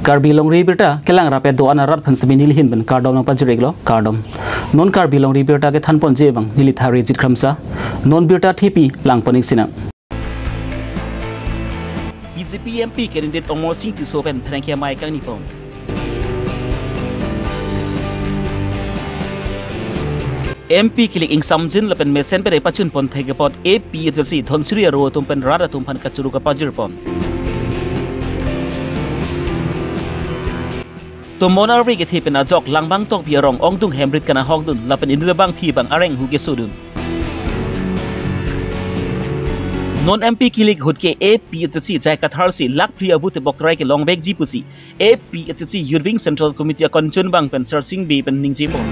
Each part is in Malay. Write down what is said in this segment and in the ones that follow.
Karbi long ribirta kelang rape doan arat phansami nilhin ben kardom nang pajreglo kardom non karbi long ribirta ke thanpon jebang nilithari jit khamsa non birta thipi lang paning sina BJP MP candidate Omor Singh Tisopen thankia mai kang nipon MP kilik ing samjin lapen mesen pere pachun pon thegepot APSLC thonsri aro tumpen rada tumpan kachuru ka pajirpon Tomon arri ke thipen ajok langbang tok biarong ongtung hembrit kana hogdun lapen indilabang phi bang areng huge sudun non MP kilik hutke APSLC jai katharsi lak pri abute boktrai ke longbek jipusi APSLC Yurving Central Committee konchun bang pen searching be pen ningjipo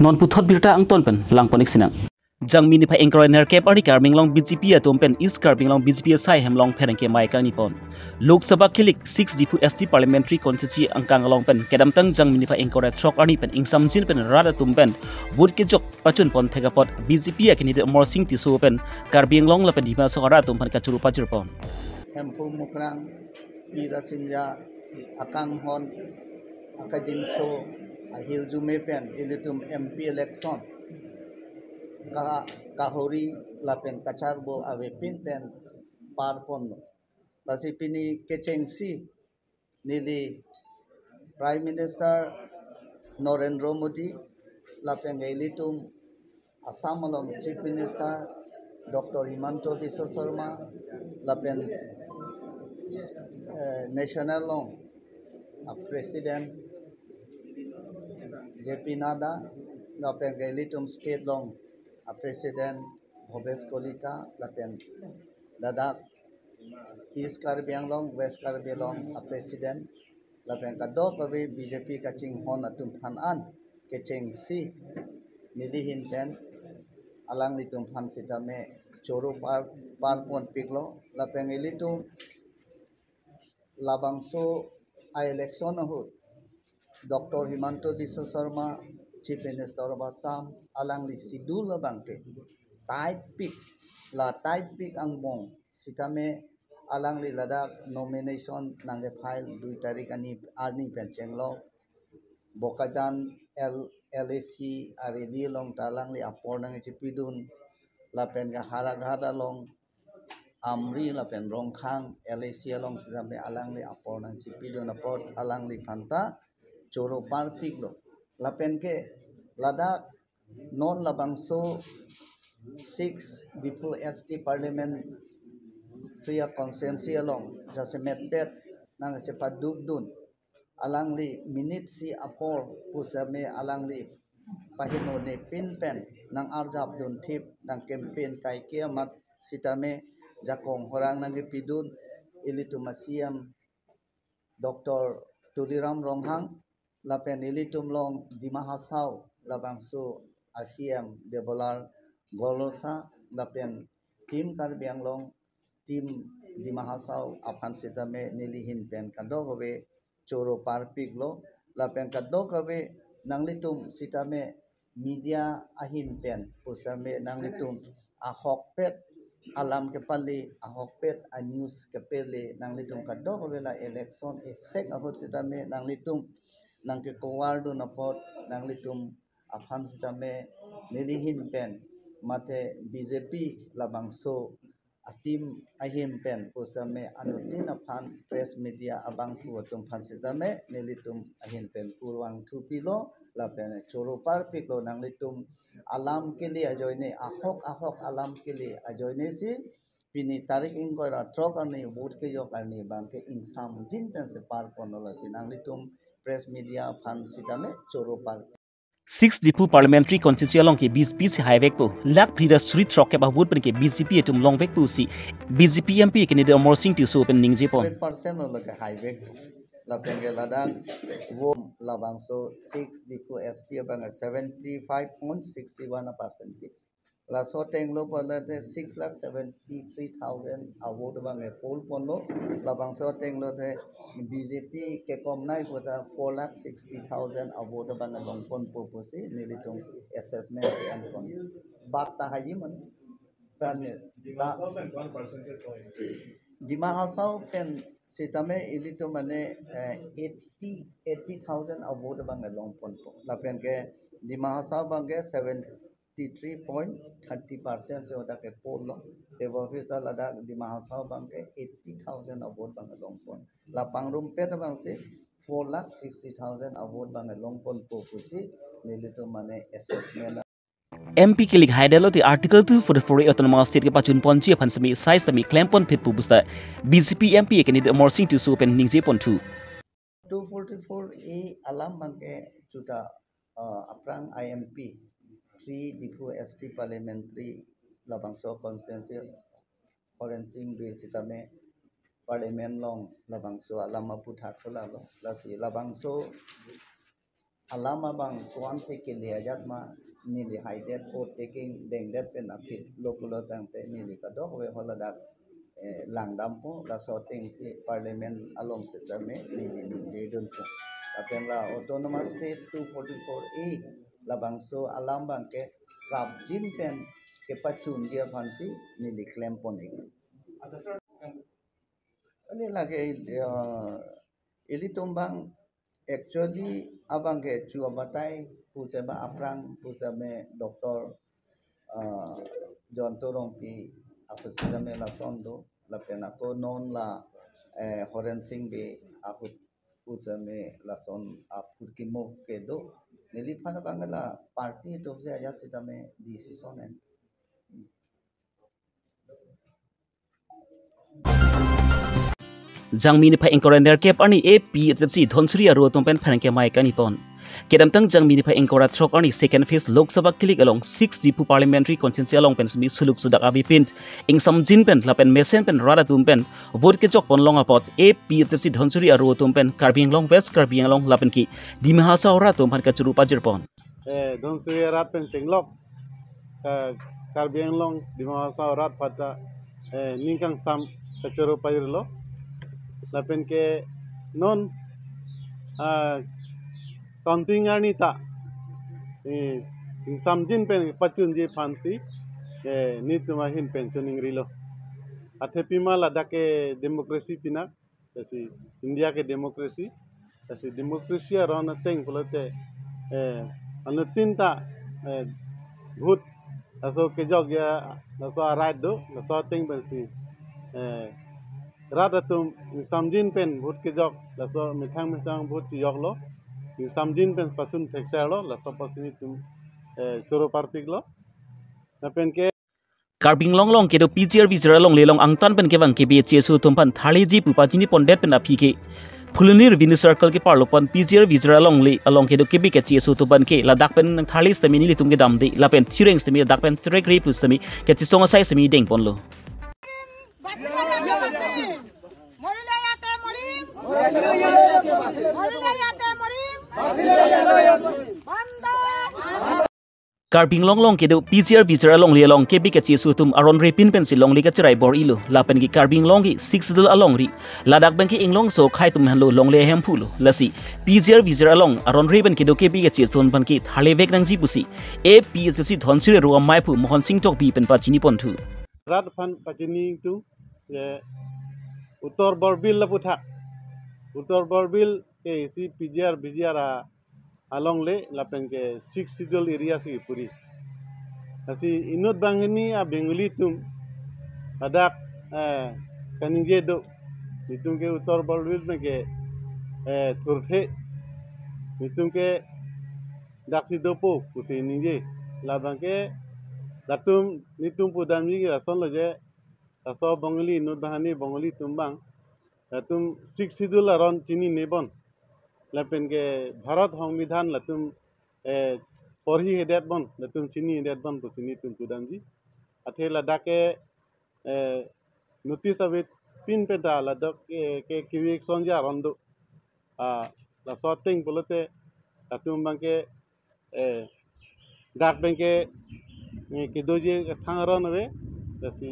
non puthot birta angton pen lang ponik sinang jangmi ni pha engkroy nerkep ari karming long BJP atompen is karming long BJP sai hemlong pherengke mai kang nipon Lok Sabha kilik 6 dipu ST parliamentary constituency angkang long pen kedam tang jangmi ni pha engkroy throk ani pen ingsam jin pen rada tumpen bud ke jok pachun pon thegapot BJP akini de Omor Singh Tiso pen karbing long lapen dima sokara tumpan kachuru pachur pon hempu mukrang pira sinja akang hon akajin so ahir jume pen ilitum MP election kahori lapen kacharbo ave pin pen parpon lasi pini kechengsi nili Prime Minister Narendra Modi lapen ilitum Assam along Chief Minister Dr. Himanta Biswa Sharma lapen national long President JP Nada lapen ilitum state long President Bhobesh Kolita lapen Ladakh East Karbi Anglong West Karbi Anglong President lapen kadok kabe BJP kaching hon atum phanan kecheng si nilihin pen alang litum phan sitame choro par pon piklo lapen ilitum labangso a election hut Dr. Himanta Biswa Sharma Chief Minister of Assam alang li sidul bangke tight pick ang mong sitame alang li Ladakh nomination nange file 2 tarik ani arni penchenglo bokajan LAC areli long talang li apor nange chipidun lapen ga haragada long amri lapen rongkhang LAC long sitame alang li apor nang chipidun apot alang li phanta choro par piklo lapen ke Ladakh non labangso 6 dipu ST parliament tria consensi along jasemet pet nang cepaduk dun alang li minute si apor pusame alang li pahino ne pin pen nang arjab dun tip nang campaign kai kiamat sitame jakong horang nang pidun ilitu masiam Dr. Tuliram Ronghang lapen ilitum long dimahasau labangso ASEAN Debolar Golosa lapen tim Karbiang long tim dimahasau apan sitame nilihin pen kadogawe choro parpiglo lapen kadogawe nanglitum sitame media ahin pen pusame nanglitum ahok pet alam kepali ahok pet a news kepele nanglitum kadogawe la election esek ahot sitame nanglitum nang ke kawardo napot nanglitum apan sitame nilihin pen mate BJP labangso atim ahim pen pusame anutin apan press media abang tu atum pan sitame nilitum ahin pen purwang tu pilo lapen choro par piklo nanglitum alam kili ajoine ahok alam kili ajoine si pini tarik ingkoi ratrok ani vote ke yok ani bangke insam jinten se par ponola si nanglitum press media fan sitame choro par 6 dipu parliamentary constituency along ke BJP highway po lak phira street rock ke bahut pen ke BJP tum long vek pu si BJP MP ke ni de Omor Singh Tiso pen ningje po 100% ola ke highway la penge Ladakh wo labangso 6 dipu ST bang 75.61% la so tenglo pala de 6,73,000 award bang poll ponlo labangso tenglo de BJP ke komnai pota 4,60,000 award bang longpon poposi nilitung assessment and kon bakta hayiman tan dimahasau pen Sitame ilito mane 80,000 award bang long pon po. Lapen ke di Mahasa bangke 73.30% so da ke polo. Dewa official ada di Mahasa bangke 80,000 award bang long pon. Lapang rumpet bang se 4,60,000 award bang long pon po pusi nilito mane assessment. MP kilik haidelo ti article 244 autonomous state ke pachun ponchi phansami size tami clampon pit pu busta BJP MP candidate morsing to so pen ningje pon 244A alam bangke juta aprang IMP 3 Dipu ST parliamentary labangso constituency forensing be sitame parliament long labangso alama putha khola lo lasi labangso alama bang tuan se ke liajat ma ni li haidet o taking deng det pen apit lokulo tang te ni li ka do we hola dak langdam po la sorting si parliament along se tame ni li jedun po apen la autonomous state 244A labangso alam bang ke rap jin pen ke pachun dia phansi ni li claim pon ik ale lage ili tombang actually abang ke chua batai puseba aprang pusame doktor John Torongpi aku sidame la sondo la pena ko non la horensing be aku pusame la son apur kimo kedo nili phana bangala party to se aya sidame decision en jangmi ni pha encorander cap ani AP si dhonsri aro tompen phanke mai kani pon kedamtang jangmi ni pha enkora throk ani second phase lok sabha click along 6 Dipu parliamentary constituency along pen smi suluk sudak abi pint ing sam jin pen lapen mesen pen rada tumpen vote ke jok pon long apot AP si dhonsri aro tompen karbing long west karbing long lapen ki dimahasa ora tompan ka churu pajir pon dhonsri rat pen singlok karbing long dimahasa rat pata ningkang sam ka churu pajir lo lapen ke non counting ani ta samjin pen pachun ji phansi ni tuma hin pensioning rilo athe pima lada ke democracy pinaasi india ke democracy asi democracy aron teng polote anu tinta bhut aso ke jogya aso right do aso teng bensi rada tum samjin pen bhut ke jog laso mithang bhut jog lo samjin pen pasun theksa lo laso pasini tum choro parpik lo napen ke karbing long long kedo PGR vizra long lelong angtan pen ke bang ke be chesu tumpan thali ji pupajini pondet pen aphi ke phulunir vini circle ke parlopan PGR vizra long le along kedo ke be ke chesu tuban ke ladak pen thali stami ni litum ke dam de lapen thireng stami dak pen trek re pustami ke chisonga sai stami deng ponlo karbing long long kedo PGR vizra long le long ke be ke chesu tum aron re pin pen si long le ke chrai bor ilu lapen ki karbing long ki 6 dul along ri ladak ben ki inglong so khai tum hanlo long le hem phulo lasi PGR vizra long aron re ben kedo ke be ke chesu ban ki thale vek nang ji pusi APSC dhonsire ro mai phu mohon singh tok bi pen pa chini pon thu rat phan pachini tu ye uttor borbil la putha uttor borbil ke si PGR along le lapen ke 6 sidol area si puri asi inut bangini a benguli tum adak kaninge do itum ke uttor borbil me ke thurphe itum ke daksi dopo kusi ninge labang ke datum nitum pudamji ke rason loje aso bangli inut bahani bangli tumbang datum 6 sidol aron chini nebon lapen ke bharat সংবিধান latum porhi hedet bon latum chini hedet bon kusini tum pudamji athe ladake notice abit pin peta ladak ke kiwik sonja rondo la sorting polote latum bangke dak bangke ke doje thangron we dasi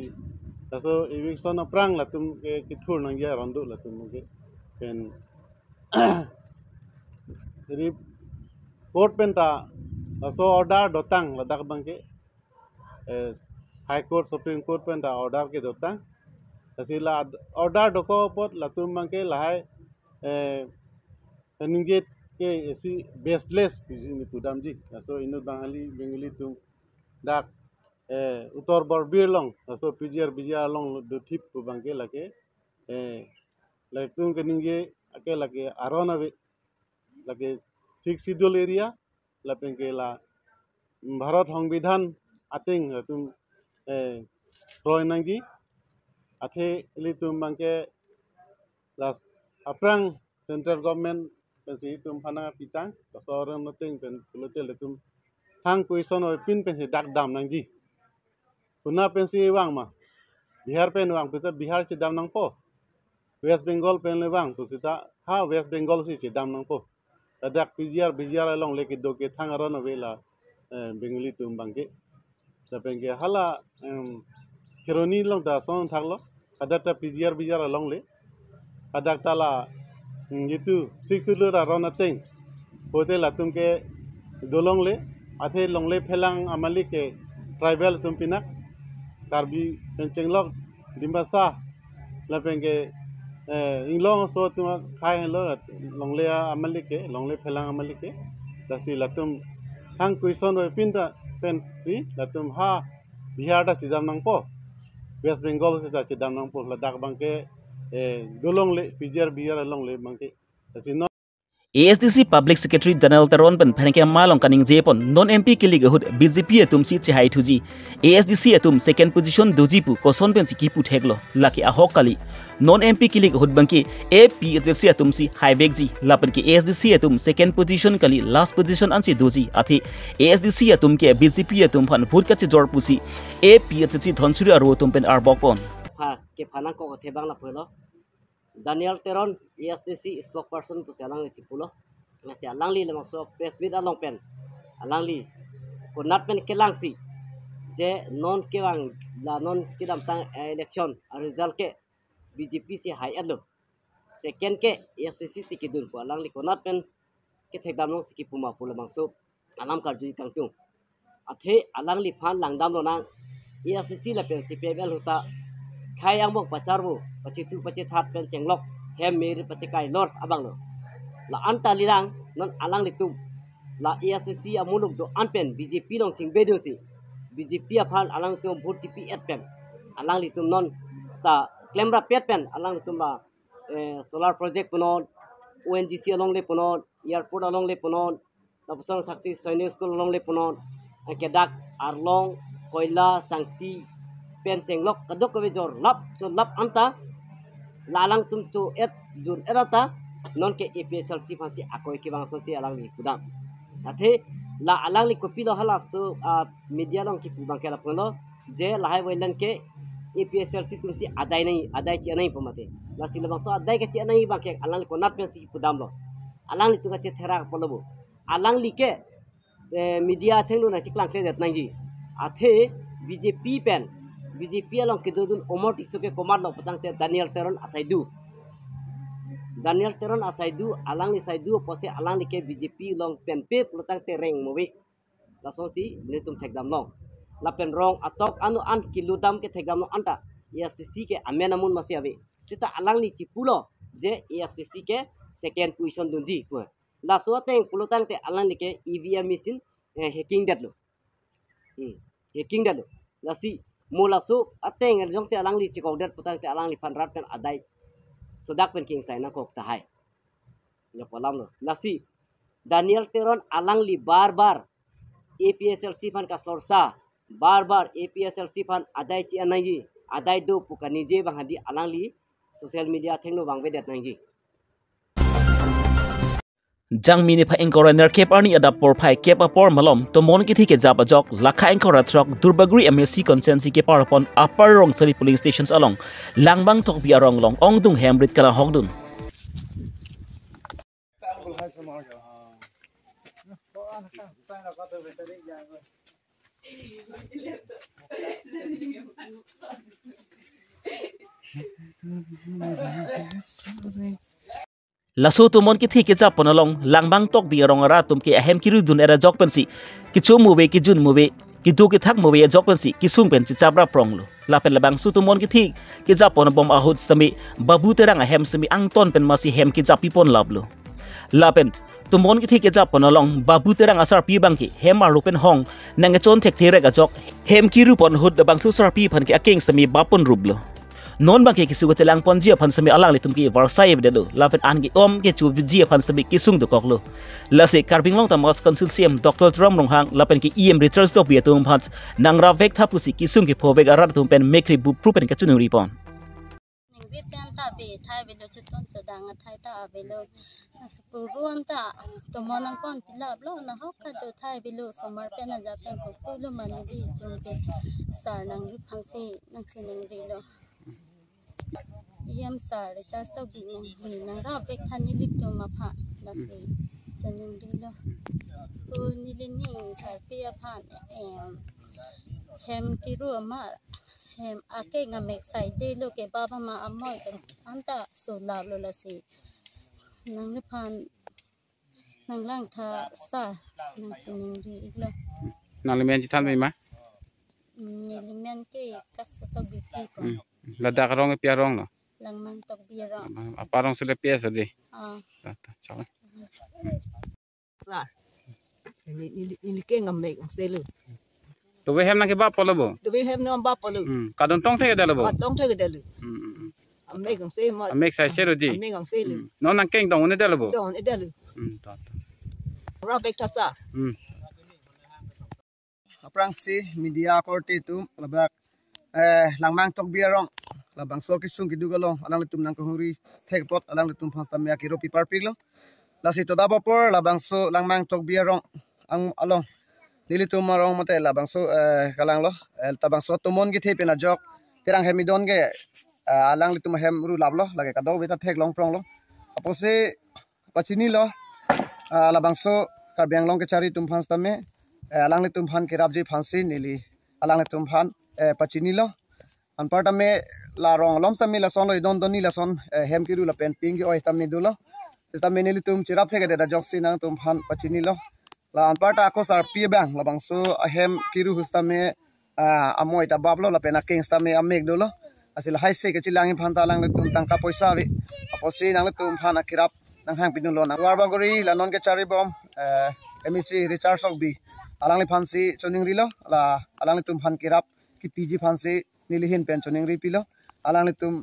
daso eviction prang latum ke thur nangya rondo latum ke pen jadi court penta so order dotang ladak bangke high court supreme court penta order ke dotang Sila order doko pot latum mangke lahai ninjet ke si baseless ni pudam ji so inu bengali tum dak utor borbir long so pijir long do tip ku bangke lake latum ke ninge ake lake arona ve lake 6 schedule area lapengke la Bharat সংবিধান ating latum roy nangi athe litum bangke las aprang central government pensi tum phana pitang kasoran noting pen kulotel tum thang kuison oi pin pensi dak dam nangji puna pensi wang ma Bihar pen wang pita Bihar si dam nang po West Bengal pen le wang pusita ha West Bengal si dam nang po adak pijir along leki doke thang aron vela bengali tum bangke sapengke hala Kironi long ta son thaklo kadata pijir along le kadak tala gitu 6 lura rona teng hotel atum ke dolong le athe long le phelang amali ke tribal tum pinak karbi pencenglok dimbasa lapengke inglong so tum khai lo long le amali ke long le phelang amali ke dasi latum hang kuison oi pinta pen si latum ha Bihar da sidam nang po West Bengal se sidam nang po ladak bangke dolong le pijir along le bangke dasi no ASDC Public Secretary Daniel Teron pen phenke malong kaning jepon non MP kilig hud BJP atum si chihai thuji ASDC atum second position dojipu koson pen sikipu theglo laki ahok kali non MP kilig hud bangki APSC atum si highbegji lapan ki ASDC atum second position kali last position ansi doji athi ASDC atum ke BJP atum phan bhut ka chi jor pusi APSC dhonsuri aro atum pen arbokon pha ke phana ko thebang la phelo Daniel Teron ASDC spokesperson ko sialang li cipulo na sialang li lamang so press meet along pen alang li ko nat pen kelang si je non kewang la non kidam tang election result ke BJP si hai alo second ke ASDC si kidun ko alang li ko nat pen ke thekdam long si puma pula mang so alam karju kangtung athe alang li phan langdam lo nang ASDC la pen CPML huta khai ang bok pacharbu pachitu pachithat pen chenglok hem mir pachikai lor abang lo la anta lilang non alang litum la ASC amuluk do anpen BJP long thing bedung si BJP aphan alang tum bhut TP et pen alang litum non ta klemra pet pen alang litum la solar project punon ONGC along le punon airport along le punon la pusang thakti sainik school along le punon kedak arlong koila sangti pen chenglok kadok ke jor lap so lap anta lalang tum to et jur erata non ke APSLC phansi akoi ke bang so si alang li kudam athe la alang li kopi lo halap so media long ki bang ke la polo je lahai wailan ke APSLC tum si adai chi nai pamate la sil bang so adai ke chi nai bang ke alang li konat pen si kudam lo alang li tu ka che thera polo alang li ke media thenglu na chiklang ke det nai ji athe BJP along kidudun omot isuke komar lo patang te Daniel Teron asaidu alang li saidu pose alang li ke BJP long penpe patang te reng mowi la so si netum thekdam long la pen rong atok anu an kiludam ke thekdam long anta ASC ke amenamun masi ave sita alang li chipulo je ASC ke second position dunji ko la so teng pulutang te alang li ke EVM machine hacking dat lo la si mula su ateng jong se alang li chikau det putang te alang li panrat pen adai sodak pen king sai na kok ta hai ya polam lo lasi Daniel Teron alang li bar APSLC pan ka sorsa bar APSLC pan adai chi anai adai do pukani je bang hadi alang li social media thengno bang be det nai ji jang mini pha engkora ner kep arni ada por phai kep apor malom to mon ki thike jaba jok lakha engkora truck durbagri MSC consensi ke par upon upper rong sari polling stations along langbang thok bi arong long ongdung hembrit kala hogdun lasu tumon ki thike chap ponalong langbang tok bi rong ara tum ki ahem kiru dun era jok pensi kichu muwe ki jun muwe kitu ki thak mowe jok pen si kisung pen chi chabra prong lo la pen labang su tumon ki thik ki japon bom ahud stami babu terang hem semi angton pen masi hem ki japi pon lablo la pen tumon ki thik ki japon along babu terang asar pi bangki hem aru pen hong nang chon thek thire ga jok hem ki ru pon hud bang su sar pi phan ki aking sami bapon rublo non bang ke kisu telang pon jia phan sami alang litum ki varsai de do la pen an ki om ke chu jia phan sami kisung do koklo la se karbing long tamas consulsium dr tram rong hang la pen ki em research to bi tum phan nang ra vek thapu si kisung ki phobek arat tum pen mekri bu pru pen ka chunu ri pon ning pen ta be thai be lo chuton sedang thai ta be lo puruan ta to monang kon pilap lo na hok ka do thai be lo somar pen na ja pen ko tu lo mani di tum ke sar nang ri phang si nang chining ri lo yam sar recharge to bi nang ra vek thani lip to ma pha na si chining ri lo tu ni le ni sar pe phan hem ki ru ma hem ake ngamek sai de lo ke baba ma amoy kan amta so la lo la si nang le phan nang lang tha sa nang chining ri lo nang le men chi than mai ma ni le men ke kas to bi pi ko la da rong pia rong no lang mang tok bi ra aparong sele pia sa de ta chao sa ni ke ngamek selu to we hem na ke ba polo bo to we hem no ba polo ka don tong the de lo bo tong the de lu amek ang se ma amek sai se ro di amek ang se lu no nang keng dong ne de lo bo don de lu ta ra vek ta sa aprang si media korte tu labak langmang tok biarong labang so kisung kidugalong alang litum nang kohuri thekpot alang litum phasta me ki ropi parpiglo lasi to daba por labang so langmang tok biarong ang along nilitum marong mate labang so kalang lo tabang so tomon ki thepena jok terang hemidon ge alang litum hem ru lablo lage kado beta thek long prong lo apose pachini lo labang so karbyang long ke chari tum phasta me alang litum phan ke rabji phansi nili alang litum phan pachini lo an parta me la rong lom sta me la son lo don doni la son hem kiru la pen ping oi sta me dulo sta me nili tum chirap se ge da jok si nang tum phan pachini lo la an parta ko sar pi bang la bang so hem kiru husta me amoi ta bablo la pen a king sta me amek dulo asil hai se ke chilang phan ta lang tum tangka poisa bi aposi nang tum phan akirap nang hang pidun lo na war bagori la non ke chari bom mec recharge sok bi alang li phansi choning ri lo la alang li tum phan kirap ki pg phansi nilihin pen choning ri pilo alang li tum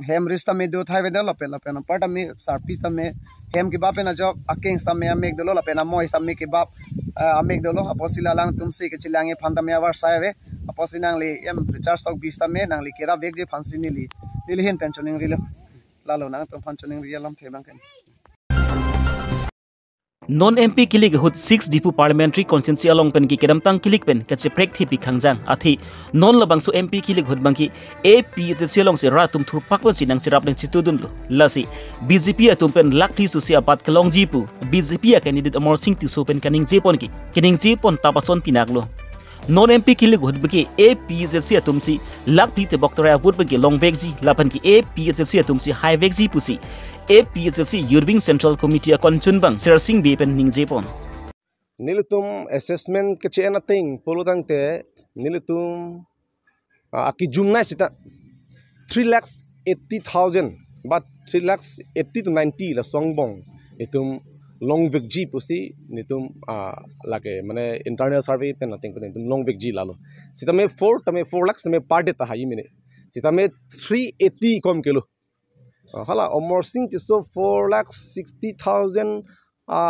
hem rista me do thai vedel la pen parta me sarpi ta me hem ki bapen a job aking sta me amek do la pen a moi sta me ki bap amek do lo aposila alang tum se ke chilange phanta me awar sai ve aposinang li em recharge stock bi sta me nang li kira vek je phansi nilihin pen choning ri lo lalo nang tum phan choning ri lam thebang ken non MP kilik hut 6 dipu parliamentary constituency along pen ki kedam tang kilik pen ka che prek thi pi khangjang athi non labang su MP kilik hut bangki AP te silong se ra tum thur pakwan sinang chirap leng chitudun lo lasi BJP atum pen lakthi su sia pat kalong jipu BJP a candidate amor sing ti so pen kaning jepon ki kining jepon tapason pinak lo non MP kilik hut bangki AP te atum si lakthi te boktora vot bangki long vekji lapan ki AP te atum si high vekji pusi APSLC Yurving Central Committee konchun bang Sir Singh B pen ning jepon nilitum assessment ke chena ting polutang te nilitum aki jumna sita 3,80,000 but 3,80,000 to 90 la songbong itum long vegji pusi nitum lage mane internal survey pen nothing pen itum long vegji lalo sita me 4 tame 4 lakhs me par day ta hai mine sita me 380 kom kilo hala omor sing ti so 4,60,000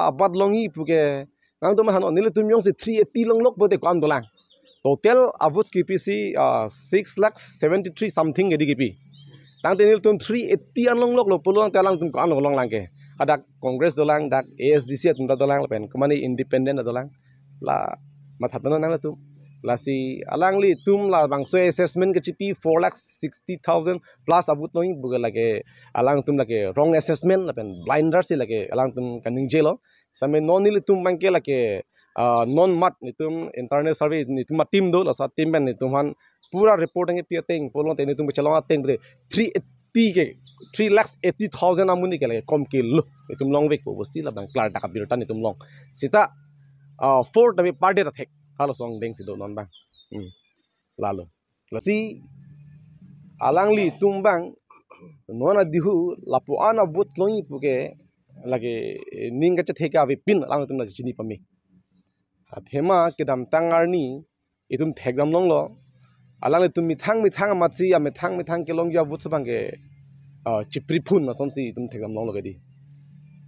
abad longi puke nang to han nile tum yong se 380 long lok bote kam dolang total avus kpc 6,73 something edkp tang te nile tum 380 an long lok lo polo telang tum kam long lang ke adak congress dolang dak ASDC tum ta dolang pen kamani independent dolang la mathatana nang tum lasi alangli tum la bangso assessment ke chipi 4,60,000 plus abut noi buga lage alang tum lage wrong assessment lapen blinder si lage alang tum kaning jelo same non nili tum bangke lage non mat nitum internal survey nitum team do la sa team ben nitum han pura reporting e piateng polon te nitum chalong ateng de 380 ke 3,80,000 amuni ke lage kom ke lo nitum long week bo si la bang klar dakabirta nitum long sita 4 tami party ta thek hala song beng si do non bang lalu lasi alangli tumbang nona dihu lapu ana but longi puke lagi ninga cha theka vi pin alang tumna chini pami thema kedam tangarni itum thekdam longlo alang tum mithang amatsi a mithang kelong ya but sabange chipri phun na somsi itum thekdam longlo gadi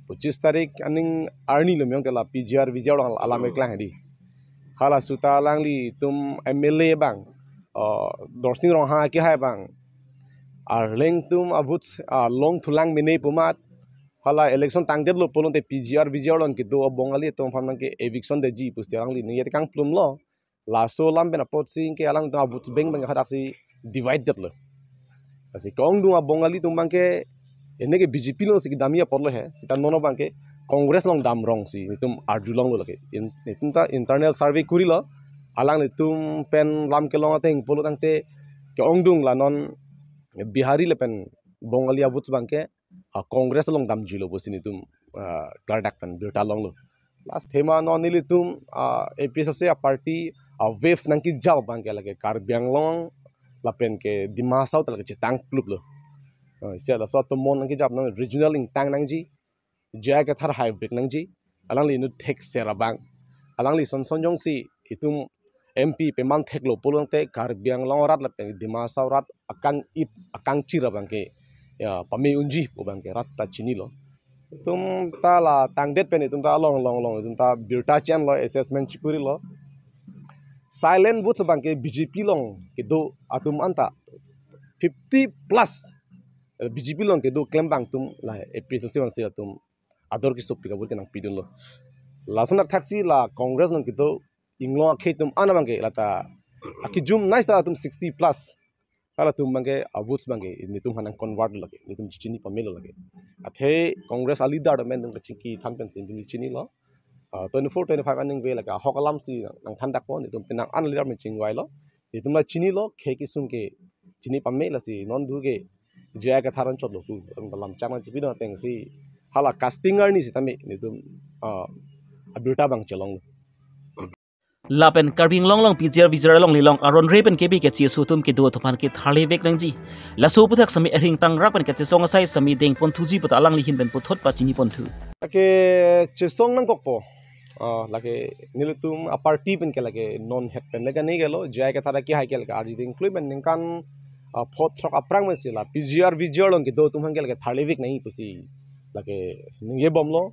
25 tarik aning arni lo myong tela PGR vijay alame klang di hala suta langli tum MLA bang dorsing rong ha ki hai bang arleng tum abut long thulang mine pumat hala election tangdet lo polon te PGR vijay lon ki do bongali tom phamang ke eviction de ji pusti langli ni yet kang plum lo la so lam ben apot sing ke alang ta abut beng khadak si divided lo asi kong du bongali tum bang ke ene ke BJP lo si damia porlo hai sita nono bang ke congress long dam rong si nitum ardu long lo lake nitum ta internal survey kuri lo alang nitum pen lam ke long ateng polo tangte ke ongdung la non bihari le pen bongali abut bang ke congress long dam jilo bosi nitum kardak pen berta long lo last thema non nilitum APSC party wave nang ki jaw bang ke lage karbiang long la pen ke dimasau ta lage chitang club lo sia la so to mon nang ki jab nang regional ing tang nang ji ja ka thar hybrid nang ji alang li nu thek sera bang alang li son jong si itum MP peman thek lo polong te karbiang long rat la pe dimasau rat akang chira bang ke ya pami unji po bang ke rat ta chini lo tum ta la tang det pe ni tum ta long tum ta birta chan lo assessment chikuri lo silent votes bang ke BJP long ke do atum anta 50 plus BJP long ke do claim bang tum la APSC wan se tum ador ki sop pika bur ke nang pidun lo lasana taxi la congress nang ke do inglo ke tum ana bang ke lata aki jum nice ta tum 60 plus ala tum bang ke votes bang ke ni tum hanang convert lage ni tum chini pamelo lage athe congress ali dar men tum chiki thampen sin tum chini lo 24 25 aning ve laka hokalam si nang thandak po ni tum pinang an leader me chingwai lo ni tum la chini lo khe ki sum ke chini pamela si non du ke jaya ka tharan chot lo tu lam chama chipi no teng si hala castinger ni si tami ni tum abirta bang chelong lapen karbing long PGR vijay long lilong aron repen kebi ke chi sutum ke do thopan ke thale vek lang ji la so puthak sami ring tang rak pen ke chesong sai sami deng pon thuji put alang li hin ben puthot pa chini pon thu ke chesong nang kokpo lage nilutum a party pen ke lage non het pen lega nei gelo jaya ka thara ki hai ke lage arji ding include ning kan phot throk aprang me sila PGR vijay long ke do tum hang ke lage thale vek nei pusi lage ninge bomlo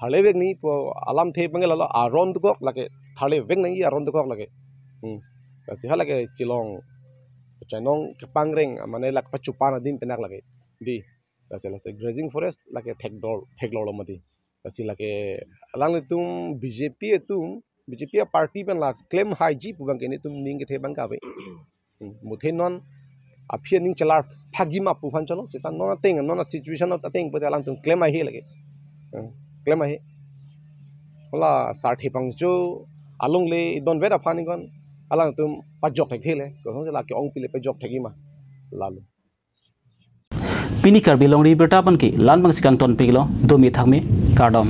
thale vek ni po alam the pangela lo aron dukok lage thale vek nei aron dukok lage kasi halage chilong chanong pangreng mane lak pachupana dim penak lage di kasi la grazing forest lage thekdor lo mati kasi lage alang tum BJP party pen la claim high ji pubang ke ni tum ning ke the bang ka be muthenon aphian ning chalar phagima puphan chalo setan nona teng nona situation of teng pate alang tum claim hi lage claim hi hola 60 pangcho along le don vera phani kon alang tum pajok thek thele ko song la ke ong pile pajok thegima lalu pini karbi long ri berta pan ke lan bang sikang ton piglo do mi thakme kardom